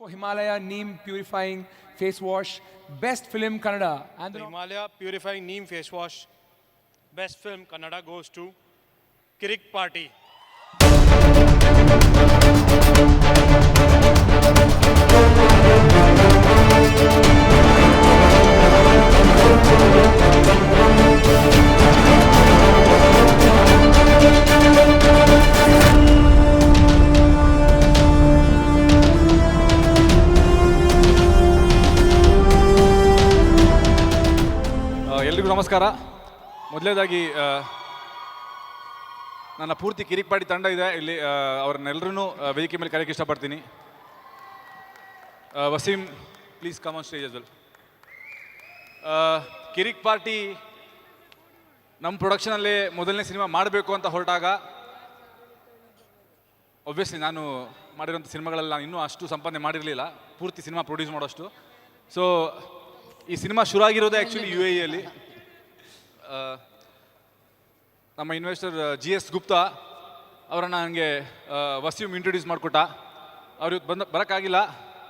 Himalaya Neem Purifying Face Wash, Best Film Kannada. And The Himalaya Purifying Neem Face Wash, Best Film Kannada goes to Kirik Party. ಎಲ್ರಿಗೂ ನಮಸ್ಕಾರ. ಮೊದಲನೇದಾಗಿ ನನ್ನ ಪೂರ್ತಿ ಕಿರಿಕ್ party ತಂಡ ಇದೆ ಇಲ್ಲಿ, ಅವ್ರನ್ನೆಲ್ಲರೂ ವೇದಿಕೆ ಮೇಲೆ ಕರೆಯೋಕ್ಕೆ ಇಷ್ಟಪಡ್ತೀನಿ. Waseem, please come on stage as well. Kirik Party ನಮ್ಮ ಪ್ರೊಡಕ್ಷನಲ್ಲಿ ಮೊದಲನೇ ಸಿನಿಮಾ ಮಾಡಬೇಕು ಅಂತ ಹೊರಟಾಗ, ಒಬ್ವಿಯಸ್ಲಿ ನಾನು ಮಾಡಿರೋಂಥ ಸಿನಿಮಾಗಳೆಲ್ಲ ನಾನು ಇನ್ನೂ ಅಷ್ಟು ಸಂಪಾದನೆ ಮಾಡಿರಲಿಲ್ಲ, ಪೂರ್ತಿ ಸಿನಿಮಾ ಪ್ರೊಡ್ಯೂಸ್ ಮಾಡೋಷ್ಟು. ಸೊ ಈ ಸಿನಿಮಾ ಶುರು ಆಗಿರೋದೇ ಆ್ಯಕ್ಚುಲಿ UAE. ನಮ್ಮ ಇನ್ವೆಸ್ಟರ್ GS ಗುಪ್ತಾ ಅವರನ್ನು ನನಗೆ ವಸೀಮ್ ಇಂಟ್ರೊಡ್ಯೂಸ್ ಮಾಡಿಕೊಟ್ಟ. ಅವ್ರು ಇವತ್ತು ಬರೋಕ್ಕಾಗಿಲ್ಲ,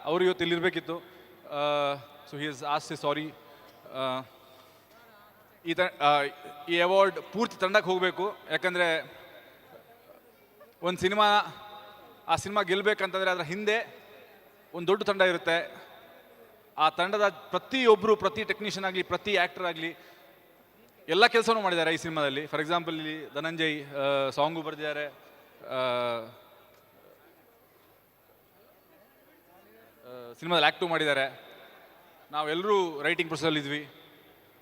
ಅವರು ಇವತ್ತು ಇಲ್ಲಿರಬೇಕಿತ್ತು. ಸೊ ಹಿ ಇಸ್ ಆಸ್ಕ್ ಸಾರಿ. ಈ ಅವಾರ್ಡ್ ಪೂರ್ತಿ ತಂಡಕ್ಕೆ ಹೋಗಬೇಕು, ಯಾಕಂದರೆ ಒಂದು ಆ ಸಿನಿಮಾ ಗೆಲ್ಲಬೇಕಂತಂದರೆ ಅದರ ಹಿಂದೆ ಒಂದು ದೊಡ್ಡ ತಂಡ ಇರುತ್ತೆ. ಆ ತಂಡದ ಪ್ರತಿ ಟೆಕ್ನಿಷಿಯನ್ ಆಗಲಿ, ಪ್ರತಿ ಆ್ಯಕ್ಟರ್ ಆಗಲಿ ಎಲ್ಲ ಕೆಲಸನೂ ಮಾಡಿದ್ದಾರೆ ಈ ಸಿನಿಮಾದಲ್ಲಿ. ಫಾರ್ ಎಕ್ಸಾಂಪಲ್ ಇಲ್ಲಿ ಧನಂಜಯ್ ಸಾಂಗು ಬರೆದಿದ್ದಾರೆ, ಸಿನಿಮಾದಲ್ಲಿ ಆ್ಯಕ್ಟು ಮಾಡಿದ್ದಾರೆ, ನಾವೆಲ್ಲರೂ ರೈಟಿಂಗ್ ಪ್ರೊಸೆಸಲ್ಲಿ ಇದ್ವಿ.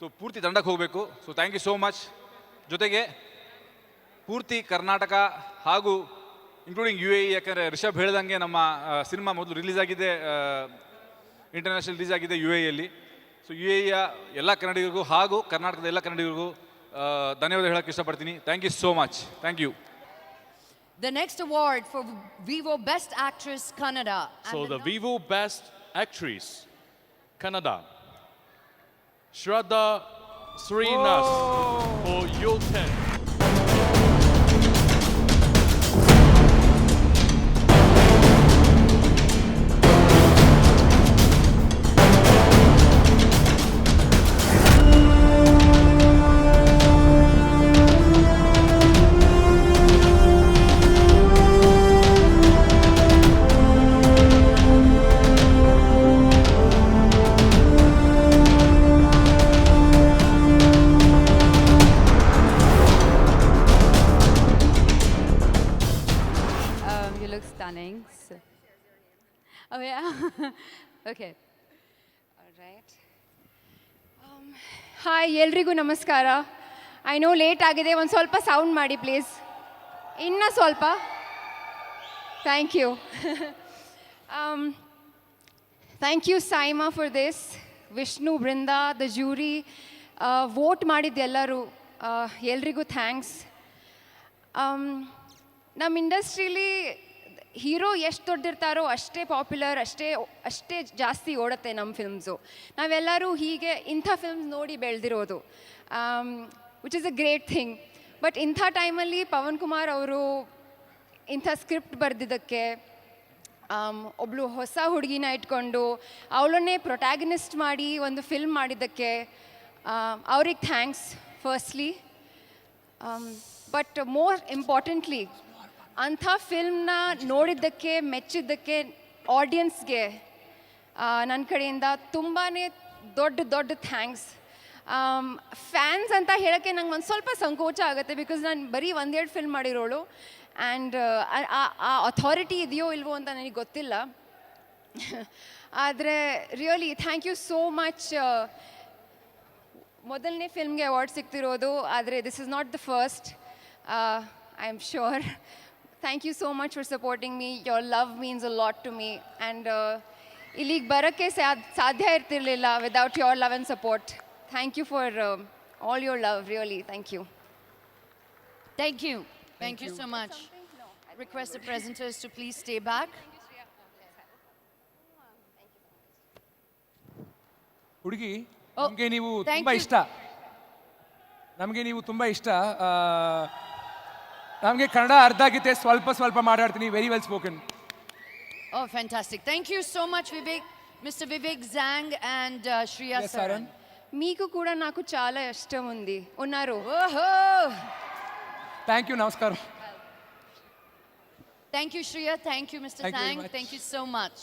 ಸೊ ಪೂರ್ತಿ ತಂಡಕ್ಕೆ ಹೋಗಬೇಕು. So thank you so much. ಜೊತೆಗೆ ಪೂರ್ತಿ ಕರ್ನಾಟಕ ಹಾಗೂ ಇನ್ಕ್ಲೂಡಿಂಗ್ UAE, ಯಾಕಂದರೆ ರಿಷಬ್ ಹೇಳ್ದಂಗೆ ನಮ್ಮ ಸಿನಿಮಾ ಮೊದಲು ರಿಲೀಸ್ ಆಗಿದೆ, ಇಂಟರ್ನ್ಯಾಷನಲ್ ರಿಲೀಸ್ ಆಗಿದೆ UAE. ಸೊ UAEಯ ಎಲ್ಲ ಕನ್ನಡಿಗರಿಗೂ ಹಾಗೂ ಕರ್ನಾಟಕದ ಎಲ್ಲ ಕನ್ನಡಿಗರಿಗೂ ಧನ್ಯವಾದ ಹೇಳೋಕ್ಕೆ ಇಷ್ಟಪಡ್ತೀನಿ. Thank you so much. Thank you. The next award for Vivo Best Actress Kannada. So the Vivo Best Actress Kannada, Shraddha Sreenas for Yoten. You look stunning. Oh yeah. Okay. All right. Hi, ಎಲ್ರಿಗೂ ನಮಸ್ಕಾರ. I know late ಆಗಿದೆ, ಒಂದು ಸ್ವಲ್ಪ sound ಮಾಡಿ please, ಇನ್ನೂ ಸ್ವಲ್ಪ. Thank you. Thank you SIIMA for this, Vishnu, Brinda, the jury, vote ಮಾಡಿದ್ದೆಲ್ಲರೂ, ಎಲ್ರಿಗೂ ಥ್ಯಾಂಕ್ಸ್. ನಮ್ಮ ಇಂಡಸ್ಟ್ರೀಲಿ ಹೀರೋ ಎಷ್ಟು ದೊಡ್ಡಿರ್ತಾರೋ ಅಷ್ಟೇ ಪಾಪ್ಯುಲರ್, ಅಷ್ಟೇ ಜಾಸ್ತಿ ಓಡುತ್ತೆ ನಮ್ಮ ಫಿಲ್ಮ್ಸು. ನಾವೆಲ್ಲರೂ ಹೀಗೆ ಇಂಥ ಫಿಲ್ಮ್ಸ್ ನೋಡಿ ಬೆಳೆದಿರೋದು, which is a great thing. But ಇಂಥ ಟೈಮಲ್ಲಿ ಪವನ್ ಕುಮಾರ್ ಅವರು ಇಂಥ ಸ್ಕ್ರಿಪ್ಟ್ ಬರೆದಿದ್ದಕ್ಕೆ, ಒಬ್ಬಳು ಹೊಸ ಹುಡುಗಿನ ಇಟ್ಕೊಂಡು ಅವಳನ್ನೇ ಪ್ರೊಟ್ಯಾಗನಿಸ್ಟ್ ಮಾಡಿ ಒಂದು ಫಿಲ್ಮ್ ಮಾಡಿದ್ದಕ್ಕೆ ಅವ್ರಿಗೆ thanks firstly. But more importantly, ಅಂಥ ಫಿಲ್ಮ್ನ ನೋಡಿದ್ದಕ್ಕೆ, ಮೆಚ್ಚಿದ್ದಕ್ಕೆ ಆಡಿಯನ್ಸ್ಗೆ ನನ್ನ ಕಡೆಯಿಂದ ತುಂಬಾ ದೊಡ್ಡ ಥ್ಯಾಂಕ್ಸ್. ಫ್ಯಾನ್ಸ್ ಅಂತ ಹೇಳೋಕ್ಕೆ ನಂಗೆ ಒಂದು ಸ್ವಲ್ಪ ಸಂಕೋಚ ಆಗುತ್ತೆ, ಬಿಕಾಸ್ ನಾನು ಬರೀ ಒಂದೆರಡು ಫಿಲ್ಮ್ ಮಾಡಿರೋಳು, ಆ್ಯಂಡ್ ಆ ಅಥಾರಿಟಿ ಇದೆಯೋ ಇಲ್ವೋ ಅಂತ ನನಗೆ ಗೊತ್ತಿಲ್ಲ. ಆದರೆ really thank you so much. ಮೊದಲನೇ ಫಿಲ್ಮ್ಗೆ ಅವಾರ್ಡ್ ಸಿಗ್ತಿರೋದು, ಆದರೆ this is not the first, I am sure. Thank you so much for supporting me. Your love means a lot to me. And ಇಲ್ಲಿಗೆ ಬರೋಕ್ಕೆ ಸಾಧ್ಯ ಇರ್ತಿರ್ಲಿಲ್ಲ without your love and support. Thank you for all your love, really. Thank you. Thank you. Thank you so much. Request the presenters to please stay back. ಹುಡುಗಿ, Oh, ನಮಗೆ ನೀವು thank ತುಂಬ you. ಇಷ್ಟ. ನಮಗೆ ನೀವು ತುಂಬ ಇಷ್ಟ. ನಮಗೆ ಕನ್ನಡ ಅರ್ಧ ಗೀತೆ ಸ್ವಲ್ಪ ಮಾತಾಡ್ತೀನಿ. Very well spoken. Oh, fantastic. Thank you so much, Vivek. Mr. Vivek Zhang and Shreya Yes, Saran. Saran. మీకు కూడా నాకు చాలా ఇష్టం ఉంది ఉన్నారు Whoa! Thank you, Namaskaram. Thank you, Shreya. Thank you, Mr. Thank you very Zhang. much. Thank you so much.